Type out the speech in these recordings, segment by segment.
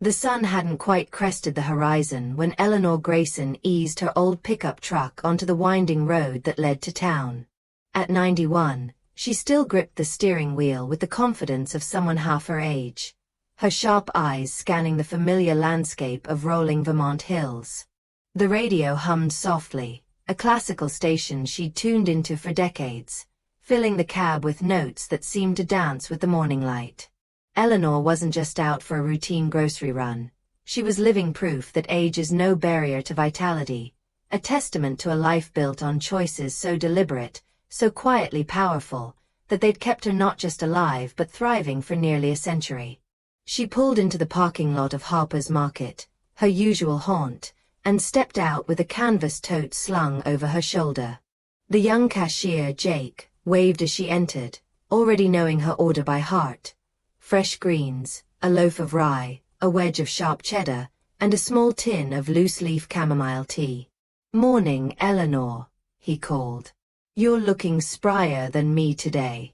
The sun hadn't quite crested the horizon when Eleanor Grayson eased her old pickup truck onto the winding road that led to town. At 91, she still gripped the steering wheel with the confidence of someone half her age, her sharp eyes scanning the familiar landscape of rolling Vermont hills. The radio hummed softly, a classical station she'd tuned into for decades, filling the cab with notes that seemed to dance with the morning light. Eleanor wasn't just out for a routine grocery run. She was living proof that age is no barrier to vitality, a testament to a life built on choices so deliberate, so quietly powerful, that they'd kept her not just alive but thriving for nearly a century. She pulled into the parking lot of Harper's Market, her usual haunt, and stepped out with a canvas tote slung over her shoulder. The young cashier, Jake, waved as she entered, already knowing her order by heart. Fresh greens, a loaf of rye, a wedge of sharp cheddar, and a small tin of loose-leaf chamomile tea. "Morning, Eleanor," he called. "You're looking sprier than me today."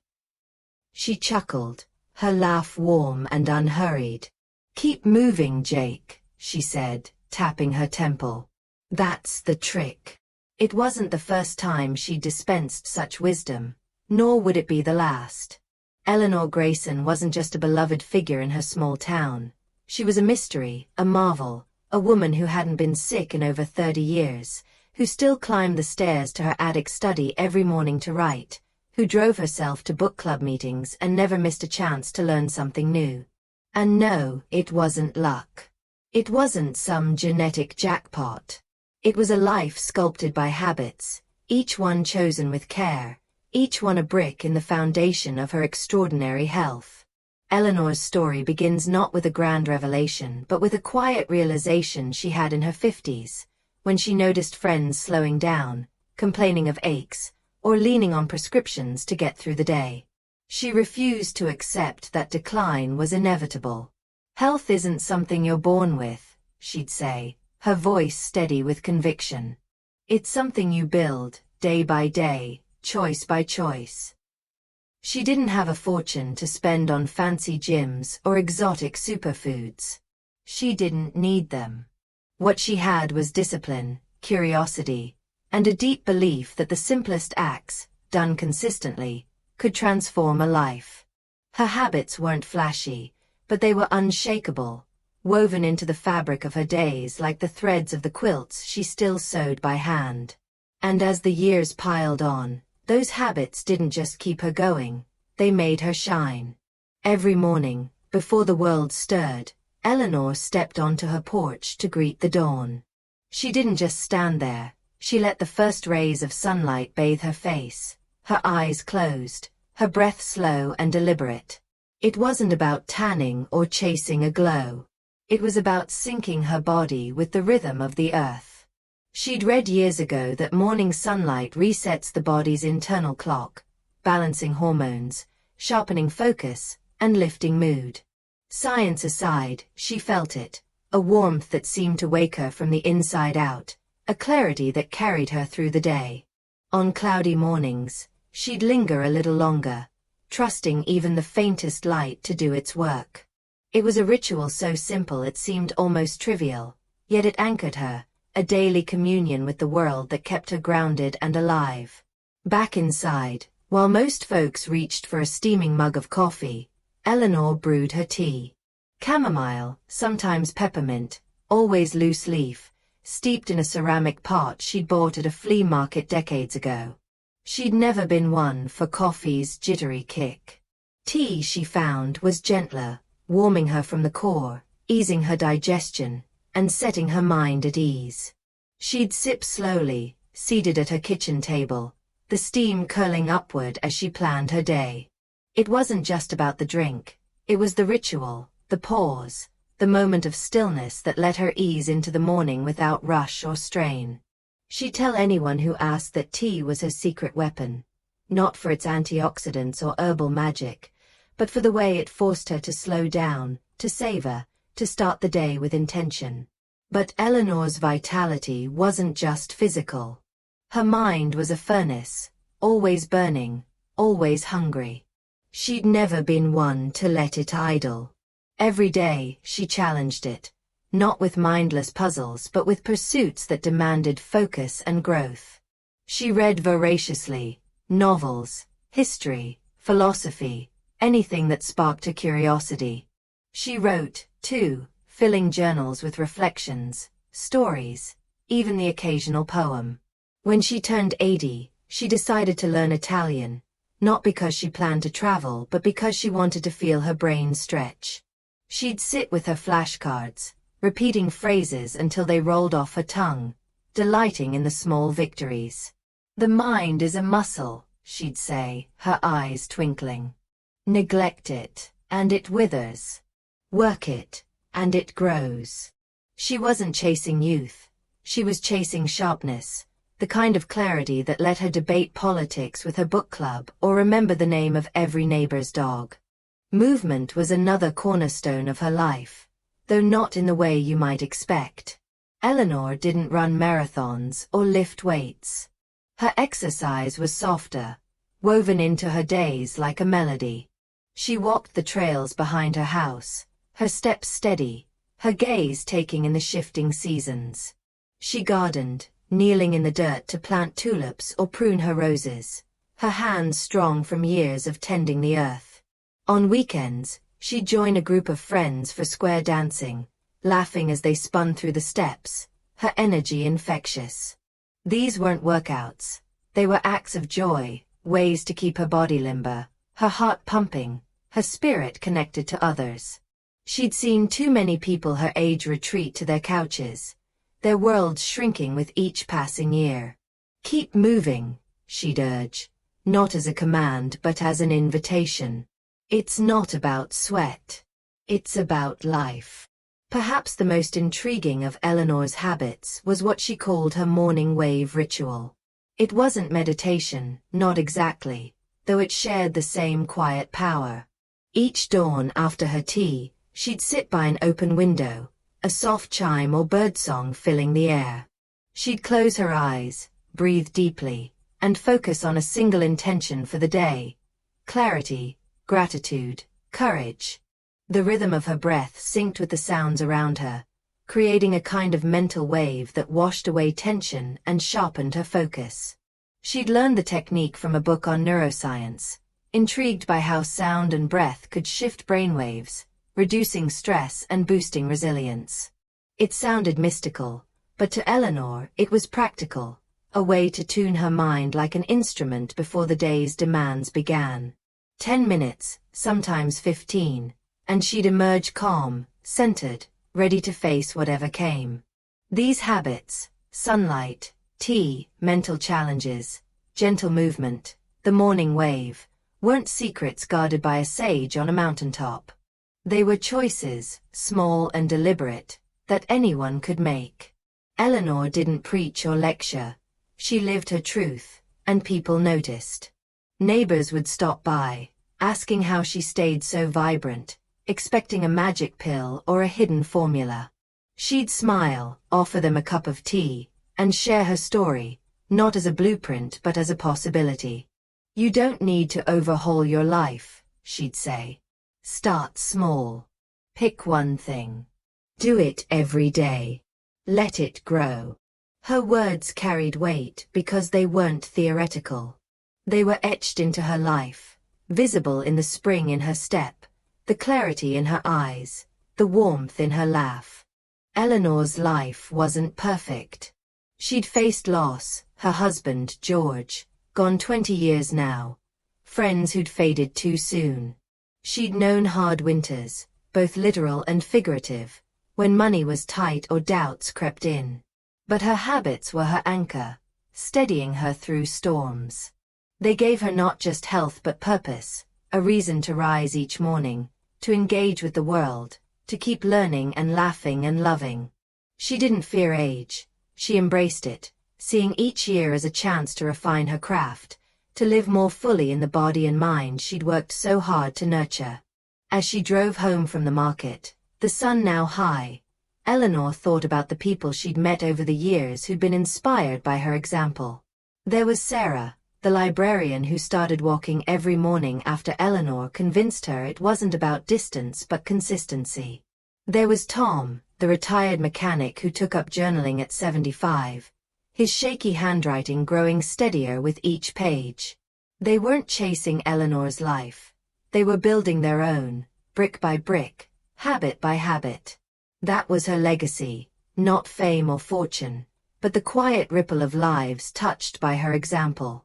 She chuckled, her laugh warm and unhurried. "Keep moving, Jake," she said, tapping her temple. "That's the trick." It wasn't the first time she dispensed such wisdom, nor would it be the last. Eleanor Grayson wasn't just a beloved figure in her small town. She was a mystery, a marvel, a woman who hadn't been sick in over 30 years, who still climbed the stairs to her attic study every morning to write, who drove herself to book club meetings and never missed a chance to learn something new. And no, it wasn't luck. It wasn't some genetic jackpot. It was a life sculpted by habits, each one chosen with care, each one a brick in the foundation of her extraordinary health. Eleanor's story begins not with a grand revelation but with a quiet realization she had in her 50s, when she noticed friends slowing down, complaining of aches, or leaning on prescriptions to get through the day. She refused to accept that decline was inevitable. "Health isn't something you're born with," she'd say, her voice steady with conviction. "It's something you build, day by day, choice by choice." She didn't have a fortune to spend on fancy gyms or exotic superfoods. She didn't need them. What she had was discipline, curiosity, and a deep belief that the simplest acts, done consistently, could transform a life. Her habits weren't flashy, but they were unshakable, woven into the fabric of her days like the threads of the quilts she still sewed by hand. And as the years piled on, those habits didn't just keep her going, they made her shine. Every morning, before the world stirred, Eleanor stepped onto her porch to greet the dawn. She didn't just stand there, she let the first rays of sunlight bathe her face, her eyes closed, her breath slow and deliberate. It wasn't about tanning or chasing a glow. It was about syncing her body with the rhythm of the earth. She'd read years ago that morning sunlight resets the body's internal clock, balancing hormones, sharpening focus, and lifting mood. Science aside, she felt it, a warmth that seemed to wake her from the inside out, a clarity that carried her through the day. On cloudy mornings, she'd linger a little longer, trusting even the faintest light to do its work. It was a ritual so simple it seemed almost trivial, yet it anchored her, a daily communion with the world that kept her grounded and alive. Back inside, while most folks reached for a steaming mug of coffee, Eleanor brewed her tea. Chamomile, sometimes peppermint, always loose leaf, steeped in a ceramic pot she'd bought at a flea market decades ago. She'd never been one for coffee's jittery kick. Tea, she found, was gentler, warming her from the core, easing her digestion, and setting her mind at ease. She'd sip slowly, seated at her kitchen table, the steam curling upward as she planned her day. It wasn't just about the drink, it was the ritual, the pause, the moment of stillness that let her ease into the morning without rush or strain. She'd tell anyone who asked that tea was her secret weapon, not for its antioxidants or herbal magic, but for the way it forced her to slow down, to savor, to start the day with intention. But Eleanor's vitality wasn't just physical. Her mind was a furnace, always burning, always hungry. She'd never been one to let it idle. Every day, she challenged it, not with mindless puzzles but with pursuits that demanded focus and growth. She read voraciously, novels, history, philosophy, anything that sparked her curiosity. She wrote, too, filling journals with reflections, stories, even the occasional poem. When she turned 80, she decided to learn Italian, not because she planned to travel but because she wanted to feel her brain stretch. She'd sit with her flashcards, repeating phrases until they rolled off her tongue, delighting in the small victories. "The mind is a muscle," she'd say, her eyes twinkling. "Neglect it, and it withers. Work it, and it grows." She wasn't chasing youth. She was chasing sharpness, the kind of clarity that let her debate politics with her book club or remember the name of every neighbor's dog. Movement was another cornerstone of her life, though not in the way you might expect. Eleanor didn't run marathons or lift weights. Her exercise was softer, woven into her days like a melody. She walked the trails behind her house, her steps steady, her gaze taking in the shifting seasons. She gardened, kneeling in the dirt to plant tulips or prune her roses, her hands strong from years of tending the earth. On weekends, she'd join a group of friends for square dancing, laughing as they spun through the steps, her energy infectious. These weren't workouts. They were acts of joy, ways to keep her body limber, her heart pumping, her spirit connected to others. She'd seen too many people her age retreat to their couches, their worlds shrinking with each passing year. "Keep moving," she'd urge, not as a command but as an invitation. "It's not about sweat. It's about life." Perhaps the most intriguing of Eleanor's habits was what she called her morning wave ritual. It wasn't meditation, not exactly, though it shared the same quiet power. Each dawn after her tea, she'd sit by an open window, a soft chime or birdsong filling the air. She'd close her eyes, breathe deeply, and focus on a single intention for the day: clarity, gratitude, courage. The rhythm of her breath synced with the sounds around her, creating a kind of mental wave that washed away tension and sharpened her focus. She'd learned the technique from a book on neuroscience, intrigued by how sound and breath could shift brainwaves, reducing stress and boosting resilience. It sounded mystical, but to Eleanor it was practical, a way to tune her mind like an instrument before the day's demands began. 10 minutes, sometimes 15, and she'd emerge calm, centered, ready to face whatever came. These habits, sunlight, tea, mental challenges, gentle movement, the morning wave, weren't secrets guarded by a sage on a mountaintop. They were choices, small and deliberate, that anyone could make. Eleanor didn't preach or lecture. She lived her truth, and people noticed. Neighbors would stop by, asking how she stayed so vibrant, expecting a magic pill or a hidden formula. She'd smile, offer them a cup of tea, and share her story, not as a blueprint but as a possibility. "You don't need to overhaul your life," she'd say. "Start small. Pick one thing. Do it every day. Let it grow." Her words carried weight because they weren't theoretical. They were etched into her life, visible in the spring in her step, the clarity in her eyes, the warmth in her laugh. Eleanor's life wasn't perfect. She'd faced loss, her husband, George, gone 20 years now, friends who'd faded too soon. She'd known hard winters, both literal and figurative, when money was tight or doubts crept in. But her habits were her anchor, steadying her through storms. They gave her not just health but purpose, a reason to rise each morning, to engage with the world, to keep learning and laughing and loving. She didn't fear age. She embraced it, seeing each year as a chance to refine her craft, to live more fully in the body and mind she'd worked so hard to nurture. As she drove home from the market, the sun now high, Eleanor thought about the people she'd met over the years who'd been inspired by her example. There was Sarah, the librarian who started walking every morning after Eleanor convinced her it wasn't about distance but consistency. There was Tom, the retired mechanic who took up journaling at 75, his shaky handwriting growing steadier with each page. They weren't chasing Eleanor's life. They were building their own, brick by brick, habit by habit. That was her legacy, not fame or fortune, but the quiet ripple of lives touched by her example.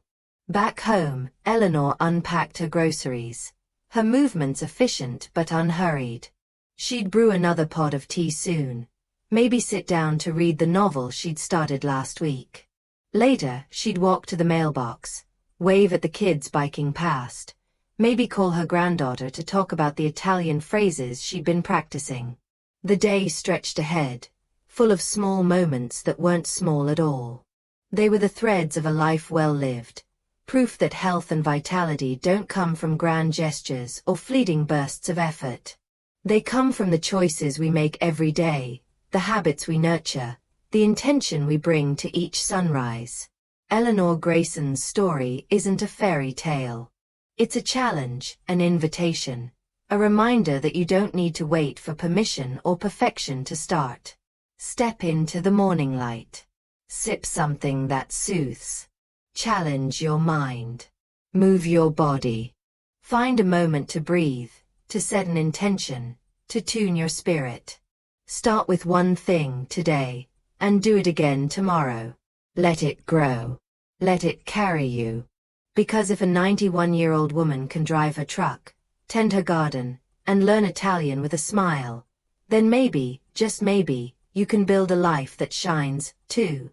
Back home, Eleanor unpacked her groceries, her movements efficient but unhurried. She'd brew another pot of tea soon, maybe sit down to read the novel she'd started last week. Later, she'd walk to the mailbox, wave at the kids biking past, maybe call her granddaughter to talk about the Italian phrases she'd been practicing. The day stretched ahead, full of small moments that weren't small at all. They were the threads of a life well lived, proof that health and vitality don't come from grand gestures or fleeting bursts of effort. They come from the choices we make every day, the habits we nurture, the intention we bring to each sunrise. Eleanor Grayson's story isn't a fairy tale. It's a challenge, an invitation, a reminder that you don't need to wait for permission or perfection to start. Step into the morning light. Sip something that soothes. Challenge your mind. Move your body. Find a moment to breathe, to set an intention, to tune your spirit. Start with one thing today, and do it again tomorrow. Let it grow. Let it carry you. Because if a 91-year-old woman can drive her truck, tend her garden, and learn Italian with a smile, then maybe, just maybe, you can build a life that shines, too.